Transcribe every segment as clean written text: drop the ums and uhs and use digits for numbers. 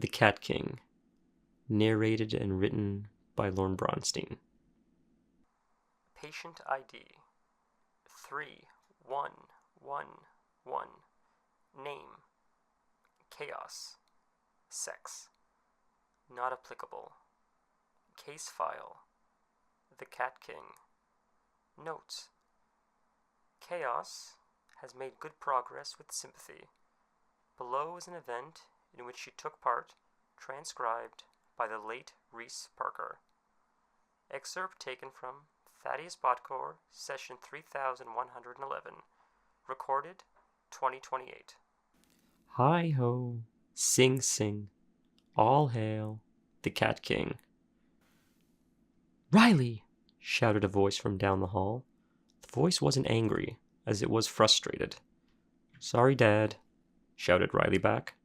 The Cat King, narrated and written by Lorne Bronstein. Patient ID 3111. Name Chaos. Sex not applicable. Case file The Cat King. Notes: Chaos has made good progress with sympathy. Below is an event in which she took part, transcribed by the late Reese Parker. Excerpt taken from Thaddeus Botgore, session 3111, recorded 2028. Hi-ho, sing sing, all hail the Cat King. "Riley!" shouted a voice from down the hall. The voice wasn't angry, as it was frustrated. "Sorry, Dad," shouted Riley back.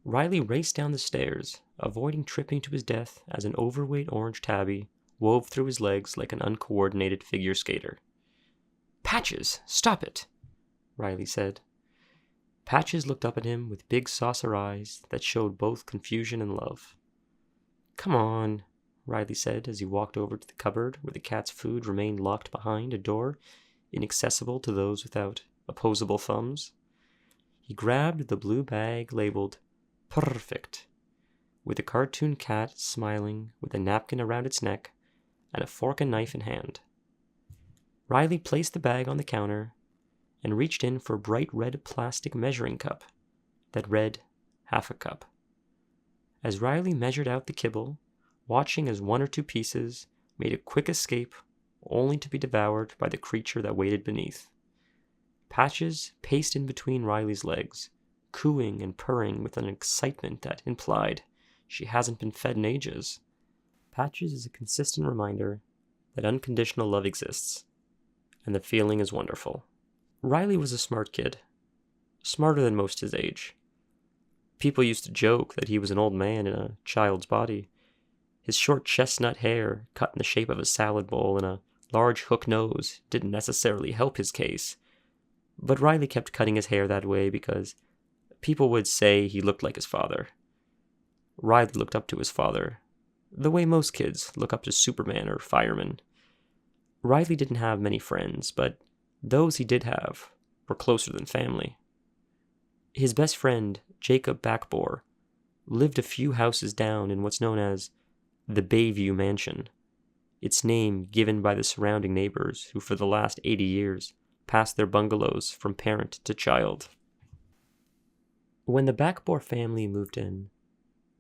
Riley raced down the stairs, avoiding tripping to his death as an overweight orange tabby wove through his legs like an uncoordinated figure skater. "Patches, stop it," Riley said. Patches looked up at him with big saucer eyes that showed both confusion and love. "Come on," Riley said as he walked over to the cupboard where the cat's food remained locked behind a door inaccessible to those without opposable thumbs. He grabbed the blue bag labeled "Perfect," with a cartoon cat smiling with a napkin around its neck and a fork and knife in hand. Riley placed the bag on the counter and reached in for a bright red plastic measuring cup that read half a cup. As Riley measured out the kibble, watching as one or two pieces made a quick escape only to be devoured by the creature that waited beneath. Patches paced in between Riley's legs, cooing and purring with an excitement that implied she hasn't been fed in ages. Patches is a consistent reminder that unconditional love exists, and the feeling is wonderful. Riley was a smart kid, smarter than most his age. People used to joke that he was an old man in a child's body. His short chestnut hair, cut in the shape of a salad bowl, and a large hook nose didn't necessarily help his case. But Riley kept cutting his hair that way because people would say he looked like his father. Riley looked up to his father, the way most kids look up to Superman or firemen. Riley didn't have many friends, but those he did have were closer than family. His best friend, Jacob Botgore, lived a few houses down in what's known as the Bayview Mansion, its name given by the surrounding neighbors who for the last 80 years passed their bungalows from parent to child. When the Botgore family moved in,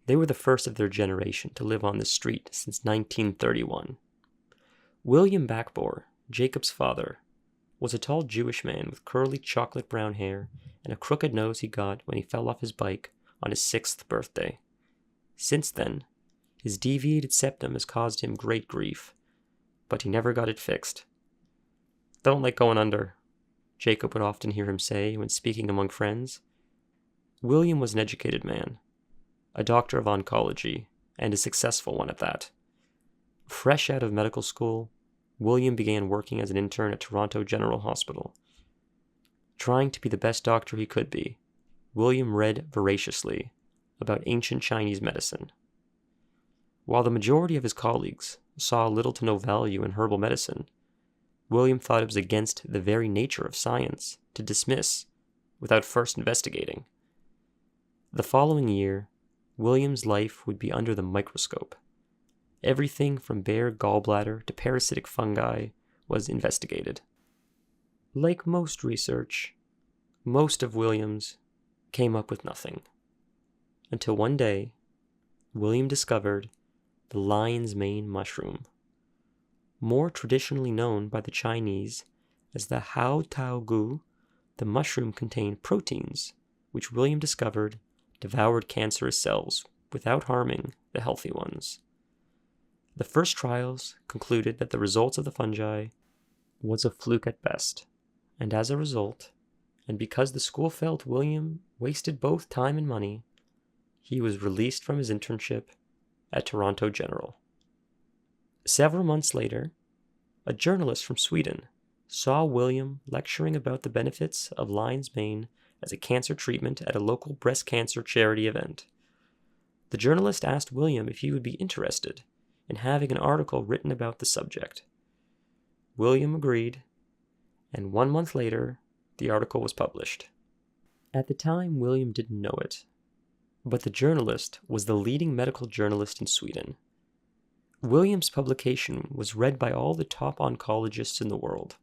they were the first of their generation to live on the street since 1931. William Botgore, Jacob's father, was a tall Jewish man with curly chocolate brown hair and a crooked nose he got when he fell off his bike on his 6th birthday. Since then, his deviated septum has caused him great grief, but he never got it fixed. "Don't like going under," Jacob would often hear him say when speaking among friends. William was an educated man, a doctor of oncology, and a successful one at that. Fresh out of medical school, William began working as an intern at Toronto General Hospital. Trying to be the best doctor he could be, William read voraciously about ancient Chinese medicine. While the majority of his colleagues saw little to no value in herbal medicine, William thought it was against the very nature of science to dismiss without first investigating. The following year, William's life would be under the microscope. Everything from bare gallbladder to parasitic fungi was investigated. Like most research, most of William's came up with nothing. Until one day, William discovered the lion's mane mushroom, more traditionally known by the Chinese as the hao tao gu. The mushroom contained proteins, which William discovered devoured cancerous cells without harming the healthy ones. The first trials concluded that the results of the fungi was a fluke at best, and as a result, and because the school felt William wasted both time and money, he was released from his internship at Toronto General. Several months later, a journalist from Sweden saw William lecturing about the benefits of lion's mane as a cancer treatment at a local breast cancer charity event. The journalist asked William if he would be interested in having an article written about the subject. William agreed, and 1 month later, the article was published. At the time, William didn't know it, but the journalist was the leading medical journalist in Sweden. William's publication was read by all the top oncologists in the world.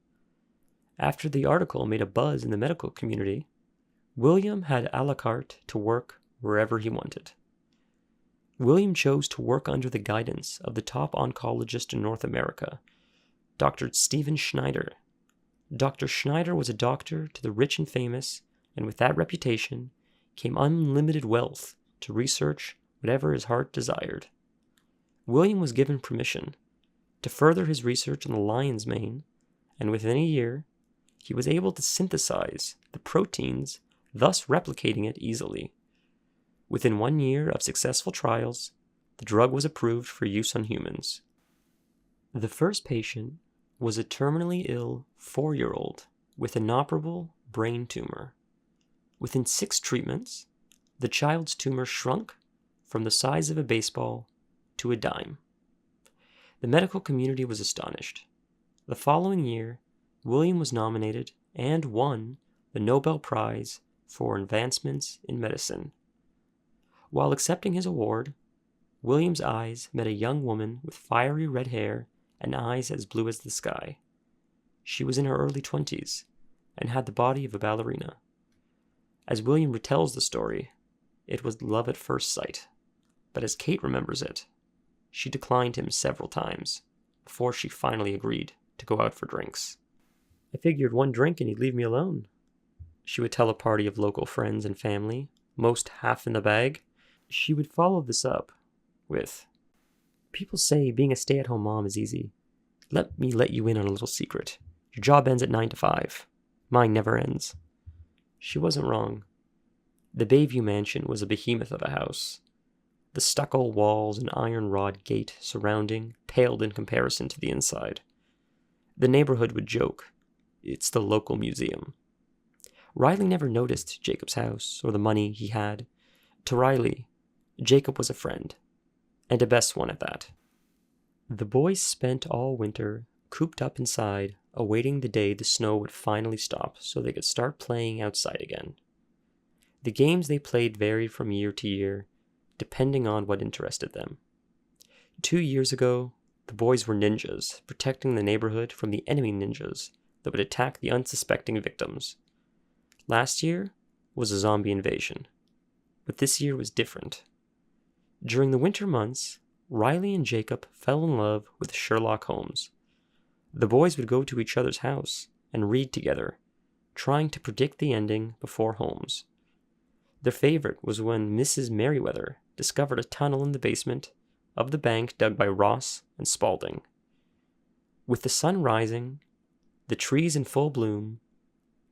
After the article made a buzz in the medical community, William had a la carte to work wherever he wanted. William chose to work under the guidance of the top oncologist in North America, Dr. Stephen Schneider. Dr. Schneider was a doctor to the rich and famous, and with that reputation came unlimited wealth to research whatever his heart desired. William was given permission to further his research on the lion's mane, and within a year, he was able to synthesize the proteins, thus replicating it easily. Within 1 year of successful trials, the drug was approved for use on humans. The first patient was a terminally ill 4-year-old with an inoperable brain tumor. Within 6 treatments, the child's tumor shrunk from the size of a baseball to a dime. The medical community was astonished. The following year, William was nominated and won the Nobel Prize for Advancements in Medicine. While accepting his award, William's eyes met a young woman with fiery red hair and eyes as blue as the sky. She was in her early 20s and had the body of a ballerina. As William retells the story, it was love at first sight. But as Kate remembers it, she declined him several times before she finally agreed to go out for drinks. I figured 1 drink and he'd leave me alone, she would tell a party of local friends and family, most half in the bag. She would follow this up with, "People say being a stay-at-home mom is easy. Let me let you in on a little secret. Your job ends at 9 to 5. Mine never ends." She wasn't wrong. The Bayview mansion was a behemoth of a house. The stucco walls and iron rod gate surrounding paled in comparison to the inside. The neighborhood would joke, "It's the local museum." Riley never noticed Jacob's house or the money he had. To Riley, Jacob was a friend, and a best one at that. The boys spent all winter cooped up inside, awaiting the day the snow would finally stop so they could start playing outside again. The games they played varied from year to year, depending on what interested them. 2 years ago, the boys were ninjas, protecting the neighborhood from the enemy ninjas that would attack the unsuspecting victims. Last year was a zombie invasion, but this year was different. During the winter months, Riley and Jacob fell in love with Sherlock Holmes. The boys would go to each other's house and read together, trying to predict the ending before Holmes. Their favorite was when Mrs. Merriweather discovered a tunnel in the basement of the bank dug by Ross and Spaulding. With the sun rising, the trees in full bloom,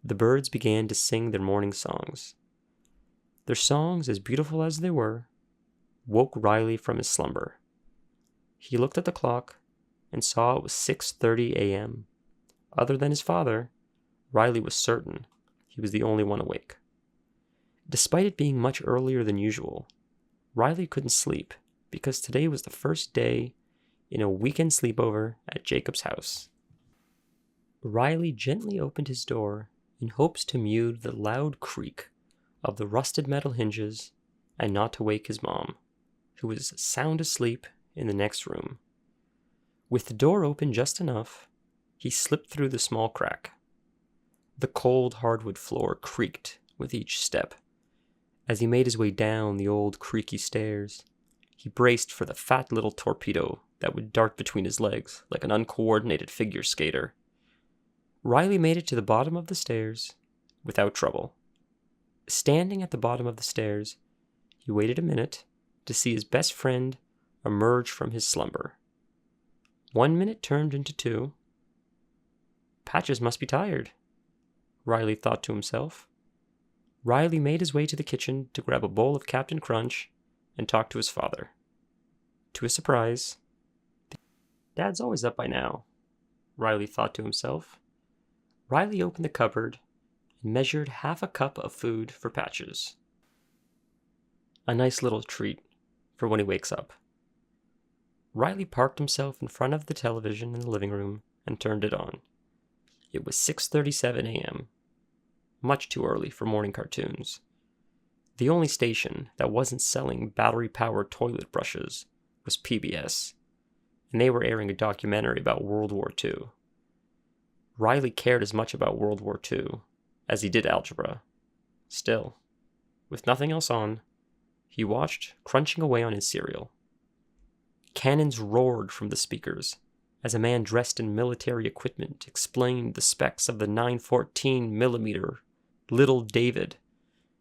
the birds began to sing their morning songs. Their songs, as beautiful as they were, woke Riley from his slumber. He looked at the clock and saw it was 6:30 a.m. Other than his father, Riley was certain he was the only one awake. Despite it being much earlier than usual, Riley couldn't sleep because today was the first day in a weekend sleepover at Jacob's house. Riley gently opened his door in hopes to mute the loud creak of the rusted metal hinges and not to wake his mom, who was sound asleep in the next room. With the door open just enough, he slipped through the small crack. The cold hardwood floor creaked with each step. As he made his way down the old creaky stairs, he braced for the fat little torpedo that would dart between his legs like an uncoordinated figure skater. Riley made it to the bottom of the stairs without trouble. Standing at the bottom of the stairs, he waited a minute to see his best friend emerge from his slumber. 1 minute turned into 2. Patches must be tired, Riley thought to himself. Riley made his way to the kitchen to grab a bowl of Captain Crunch and talk to his father. To his surprise, Dad's always up by now, Riley thought to himself. Riley opened the cupboard and measured half a cup of food for Patches. A nice little treat, for when he wakes up. Riley parked himself in front of the television in the living room and turned it on. It was 6:37 a.m., much too early for morning cartoons. The only station that wasn't selling battery-powered toilet brushes was PBS, and they were airing a documentary about World War II. Riley cared as much about World War II as he did algebra. Still, with nothing else on, he watched, crunching away on his cereal. Cannons roared from the speakers as a man dressed in military equipment explained the specs of the 914mm Little David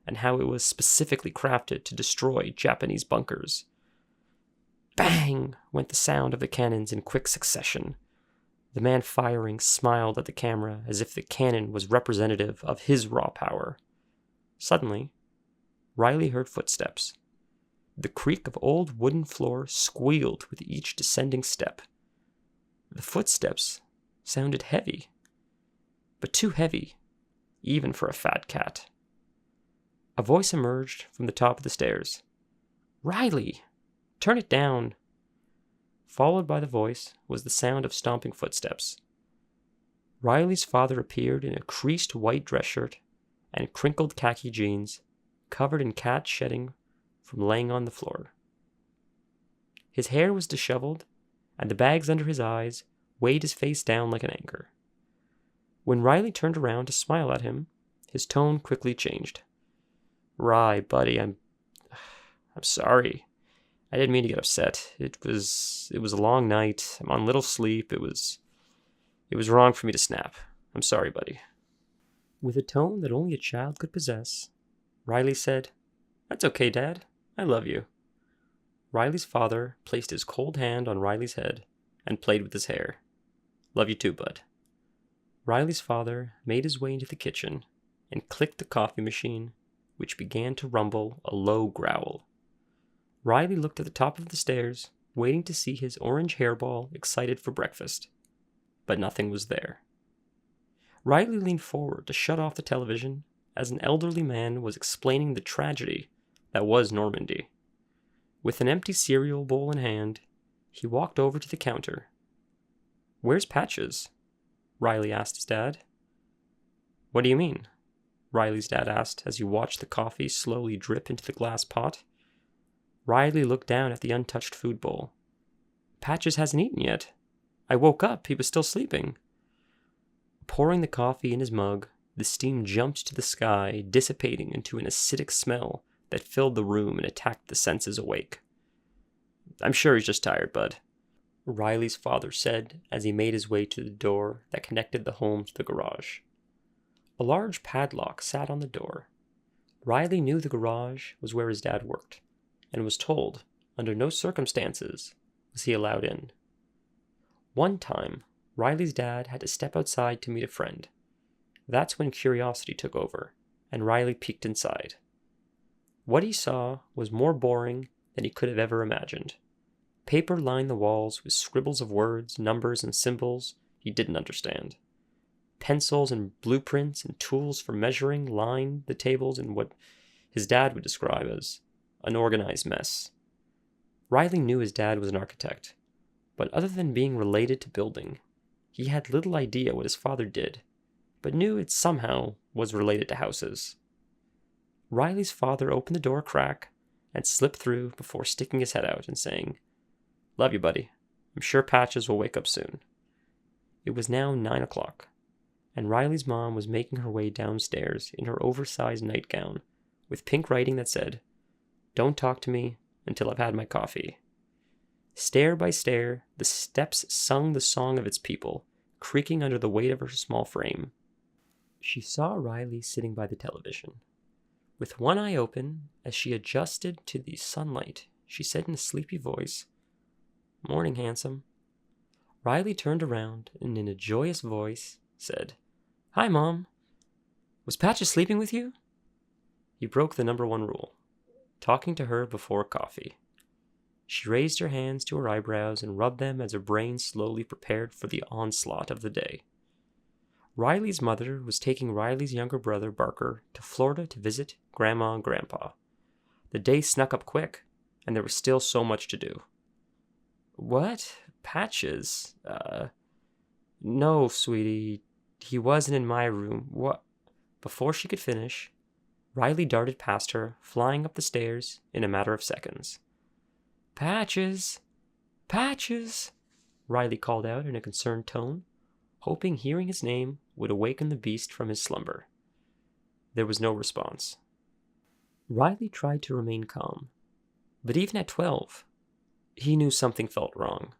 and how it was specifically crafted to destroy Japanese bunkers. Bang! Went the sound of the cannons in quick succession. The man firing smiled at the camera as if the cannon was representative of his raw power. Suddenly, Riley heard footsteps. The creak of old wooden floor squealed with each descending step. The footsteps sounded heavy, but too heavy, even for a fat cat. A voice emerged from the top of the stairs. "Riley, turn it down." Followed by the voice was the sound of stomping footsteps. Riley's father appeared in a creased white dress shirt and crinkled khaki jeans, covered in cat shedding from laying on the floor. His hair was disheveled, and the bags under his eyes weighed his face down like an anchor. When Riley turned around to smile at him, his tone quickly changed. "Rye, buddy, I'm sorry. I didn't mean to get upset. It was a long night. I'm on little sleep. It was wrong for me to snap. I'm sorry, buddy." With a tone that only a child could possess, Riley said, "That's okay, Dad. I love you." Riley's father placed his cold hand on Riley's head and played with his hair. "Love you too, bud." Riley's father made his way into the kitchen and clicked the coffee machine, which began to rumble a low growl. Riley looked at the top of the stairs, waiting to see his orange hairball excited for breakfast. But nothing was there. Riley leaned forward to shut off the television as an elderly man was explaining the tragedy that was Normandy. With an empty cereal bowl in hand, he walked over to the counter. "Where's Patches?" Riley asked his dad. "What do you mean?" Riley's dad asked as he watched the coffee slowly drip into the glass pot. Riley looked down at the untouched food bowl. "Patches hasn't eaten yet. I woke up, he was still sleeping." Pouring the coffee in his mug, the steam jumped to the sky, dissipating into an acidic smell that filled the room and attacked the senses awake. "I'm sure he's just tired, bud," Riley's father said as he made his way to the door that connected the home to the garage. A large padlock sat on the door. Riley knew the garage was where his dad worked, and was told, under no circumstances was he allowed in. One time, Riley's dad had to step outside to meet a friend. That's when curiosity took over, and Riley peeked inside. What he saw was more boring than he could have ever imagined. Paper lined the walls with scribbles of words, numbers, and symbols he didn't understand. Pencils and blueprints and tools for measuring lined the tables in what his dad would describe as an organized mess. Riley knew his dad was an architect, but other than being related to building, he had little idea what his father did, but knew it somehow was related to houses. Riley's father opened the door a crack and slipped through before sticking his head out and saying, "Love you, buddy. I'm sure Patches will wake up soon." It was now 9 o'clock, and Riley's mom was making her way downstairs in her oversized nightgown with pink writing that said, "Don't talk to me until I've had my coffee." Stair by stair, the steps sung the song of its people, creaking under the weight of her small frame. She saw Riley sitting by the television. With one eye open, as she adjusted to the sunlight, she said in a sleepy voice, "Morning, handsome." Riley turned around and in a joyous voice said, "Hi, Mom. Was Patches sleeping with you?" He broke the number one rule, talking to her before coffee. She raised her hands to her eyebrows and rubbed them as her brain slowly prepared for the onslaught of the day. Riley's mother was taking Riley's younger brother, Barker, to Florida to visit Grandma and Grandpa. The day snuck up quick, and there was still so much to do. What? Patches? No, sweetie. He wasn't in my room. What? Before she could finish, Riley darted past her, flying up the stairs in a matter of seconds. Patches! Patches! Riley called out in a concerned tone, hoping hearing his name would awaken the beast from his slumber. There was no response. Riley tried to remain calm, but even at 12, he knew something felt wrong.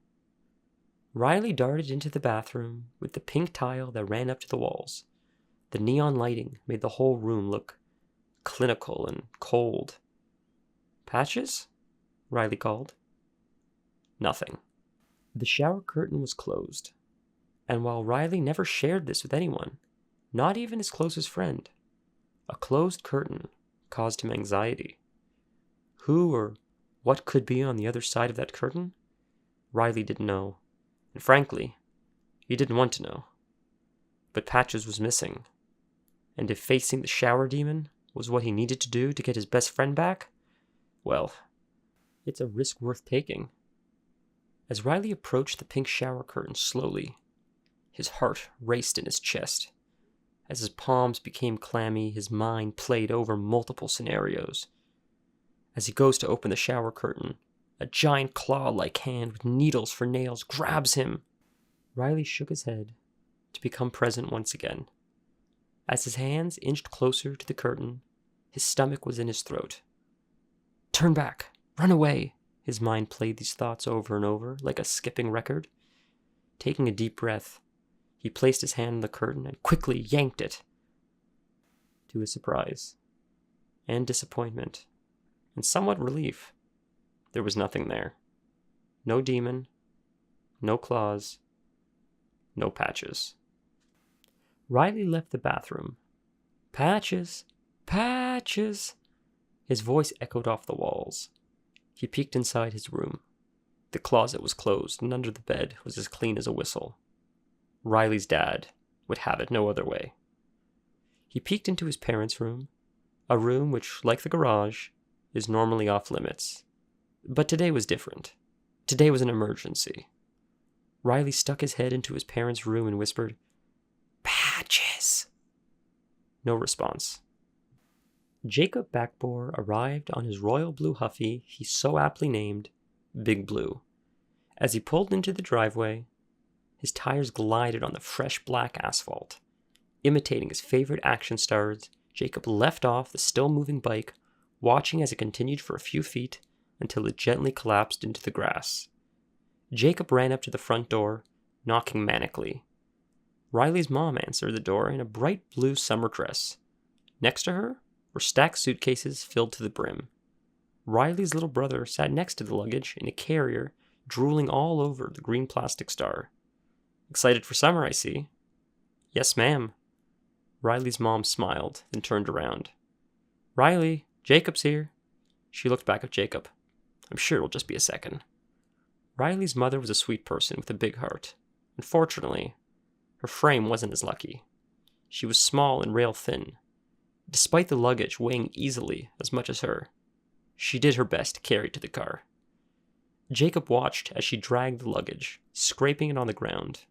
Riley darted into the bathroom with the pink tile that ran up to the walls. The neon lighting made the whole room look clinical and cold. Patches? Riley called. Nothing. The shower curtain was closed, and while Riley never shared this with anyone, not even his closest friend, a closed curtain caused him anxiety. Who or what could be on the other side of that curtain? Riley didn't know, and frankly, he didn't want to know. But Patches was missing, and if facing the shower demon was what he needed to do to get his best friend back, well, it's a risk worth taking. As Riley approached the pink shower curtain slowly, his heart raced in his chest. As his palms became clammy, his mind played over multiple scenarios. As he goes to open the shower curtain, a giant claw-like hand with needles for nails grabs him. Riley shook his head to become present once again. As his hands inched closer to the curtain, his stomach was in his throat. Turn back! Run away! His mind played these thoughts over and over, like a skipping record. Taking a deep breath, he placed his hand on the curtain and quickly yanked it. To his surprise, and disappointment, and somewhat relief, there was nothing there. No demon, no claws, no Patches. Riley left the bathroom. Patches! Patches! His voice echoed off the walls. He peeked inside his room. The closet was closed, and under the bed was as clean as a whistle. Riley's dad would have it no other way. He peeked into his parents' room, a room which, like the garage, is normally off limits. But today was different. Today was an emergency. Riley stuck his head into his parents' room and whispered, Patches! No response. Jacob Botgore arrived on his royal blue Huffy he so aptly named Big Blue. As he pulled into the driveway, his tires glided on the fresh black asphalt. Imitating his favorite action stars, Jacob left off the still-moving bike, watching as it continued for a few feet until it gently collapsed into the grass. Jacob ran up to the front door, knocking manically. Riley's mom answered the door in a bright blue summer dress. Next to her were stacked suitcases filled to the brim. Riley's little brother sat next to the luggage in a carrier, drooling all over the green plastic star. Excited for summer, I see. Yes, ma'am. Riley's mom smiled, then turned around. Riley, Jacob's here. She looked back at Jacob. I'm sure it'll just be a second. Riley's mother was a sweet person with a big heart. Unfortunately, her frame wasn't as lucky. She was small and rail-thin. Despite the luggage weighing easily as much as her, she did her best to carry it to the car. Jacob watched as she dragged the luggage, scraping it on the ground.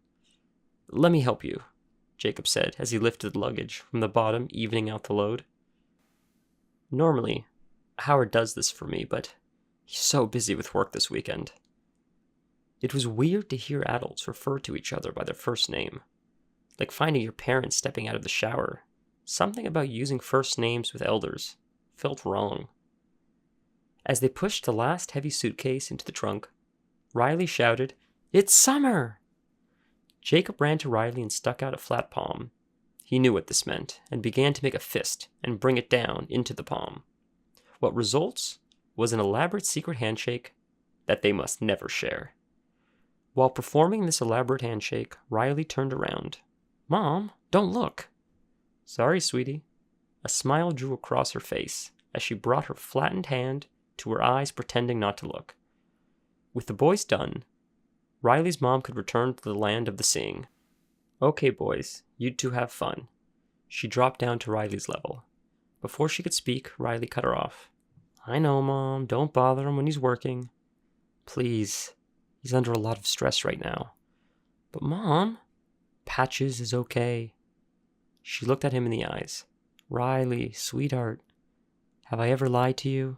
Let me help you, Jacob said as he lifted the luggage from the bottom, evening out the load. Normally, Howard does this for me, but he's so busy with work this weekend. It was weird to hear adults refer to each other by their first name, like finding your parents stepping out of the shower. Something about using first names with elders felt wrong. As they pushed the last heavy suitcase into the trunk, Riley shouted, It's summer! Jacob ran to Riley and stuck out a flat palm. He knew what this meant, and began to make a fist and bring it down into the palm. What results was an elaborate secret handshake that they must never share. While performing this elaborate handshake, Riley turned around. Mom, don't look. Sorry, sweetie. A smile drew across her face as she brought her flattened hand to her eyes, pretending not to look. With the boys done, Riley's mom could return to the land of the seeing. Okay, boys, you two have fun. She dropped down to Riley's level. Before she could speak, Riley cut her off. I know, Mom. Don't bother him when he's working. Please. He's under a lot of stress right now. But, Mom, Patches is okay. She looked at him in the eyes. Riley, sweetheart, have I ever lied to you?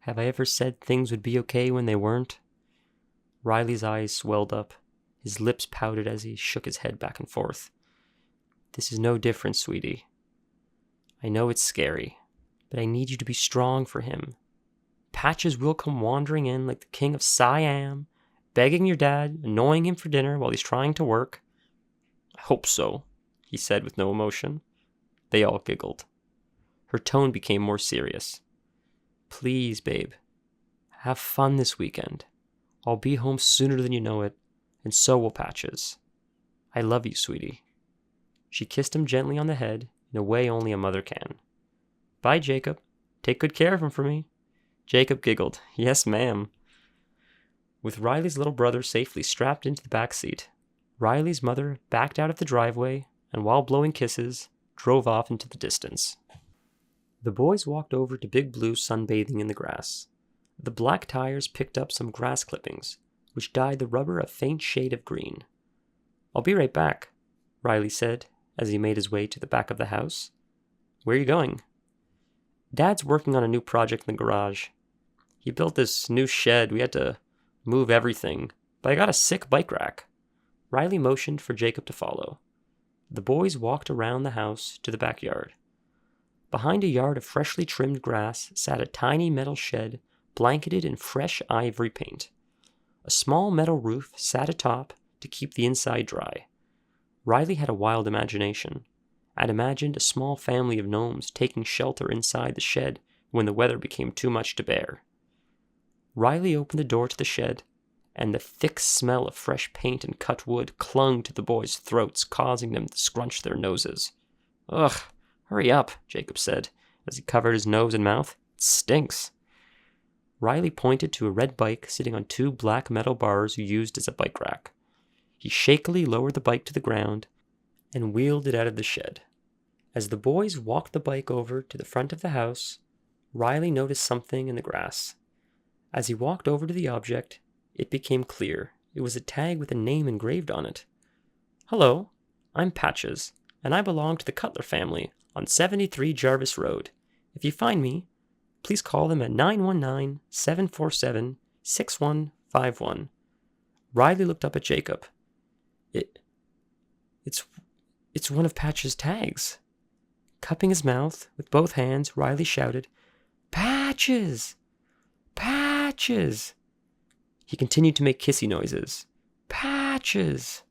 Have I ever said things would be okay when they weren't? Riley's eyes swelled up. His lips pouted as he shook his head back and forth. This is no different, sweetie. I know it's scary, but I need you to be strong for him. Patches will come wandering in like the king of Siam, begging your dad, annoying him for dinner while he's trying to work. I hope so, he said with no emotion. They all giggled. Her tone became more serious. Please, babe, have fun this weekend. I'll be home sooner than you know it, and so will Patches. I love you, sweetie. She kissed him gently on the head, in a way only a mother can. Bye, Jacob. Take good care of him for me. Jacob giggled. Yes, ma'am. With Riley's little brother safely strapped into the back seat, Riley's mother backed out of the driveway and, while blowing kisses, drove off into the distance. The boys walked over to Big Blue sunbathing in the grass. The black tires picked up some grass clippings, which dyed the rubber a faint shade of green. I'll be right back, Riley said as he made his way to the back of the house. Where are you going? Dad's working on a new project in the garage. He built this new shed. We had to move everything, but I got a sick bike rack. Riley motioned for Jacob to follow. The boys walked around the house to the backyard. Behind a yard of freshly trimmed grass sat a tiny metal shed blanketed in fresh ivory paint. A small metal roof sat atop to keep the inside dry. Riley had a wild imagination, and imagined a small family of gnomes taking shelter inside the shed when the weather became too much to bear. Riley opened the door to the shed, and the thick smell of fresh paint and cut wood clung to the boys' throats, causing them to scrunch their noses. Ugh, hurry up, Jacob said, as he covered his nose and mouth. It stinks. Riley pointed to a red bike sitting on two black metal bars used as a bike rack. He shakily lowered the bike to the ground and wheeled it out of the shed. As the boys walked the bike over to the front of the house, Riley noticed something in the grass. As he walked over to the object, it became clear. It was a tag with a name engraved on it. Hello, I'm Patches, and I belong to the Cutler family on 73 Jarvis Road. If you find me, please call them at 919-747-6151. Riley looked up at Jacob. It's one of Patch's tags. Cupping his mouth with both hands, Riley shouted, Patches! Patches! He continued to make kissy noises. Patches!